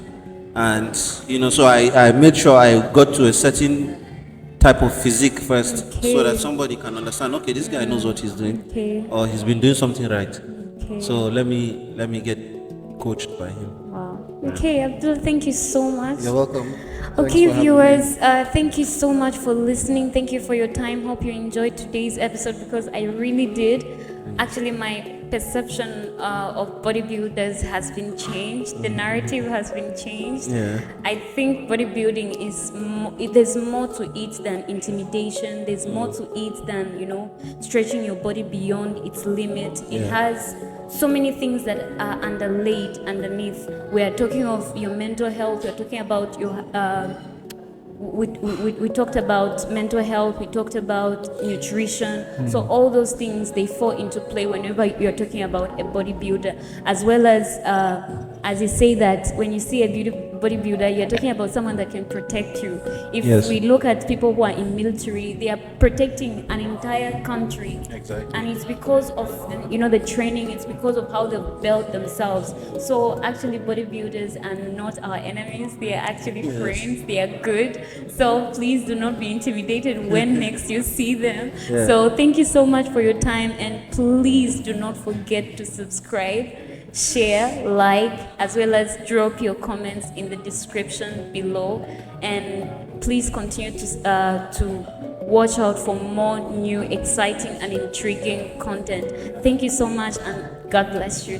and so I made sure I got to a certain type of physique first, so that somebody can understand. Okay, this guy knows what he's doing, or he's been doing something right. So let me get coached by him. Wow. Okay, Abdul, thank you so much. You're welcome. Okay, viewers, thank you so much for listening. Thank you for your time. Hope you enjoyed today's episode, because I really did. Actually, my perception of bodybuilders has been changed. The narrative has been changed. Yeah. I think bodybuilding is there's more to it than intimidation. There's more to it than stretching your body beyond its limit. It has so many things that are underlaid underneath. We are talking of your mental health. We're talking about your we talked about mental health, we talked about nutrition. So all those things, they fall into play whenever you're talking about a bodybuilder, as well as you say that when you see a bodybuilder, you're talking about someone that can protect you. If we look at people who are in military, they are protecting an entire country. Exactly. And it's because of the training, it's because of how they've built themselves. So actually bodybuilders are not our enemies, they are actually friends, they are good. So please do not be intimidated when next you see them. So thank you so much for your time, and please do not forget to subscribe, share, like, as well as drop your comments in the description below. And please continue to watch out for more new, exciting and intriguing content. Thank you so much, and God bless you.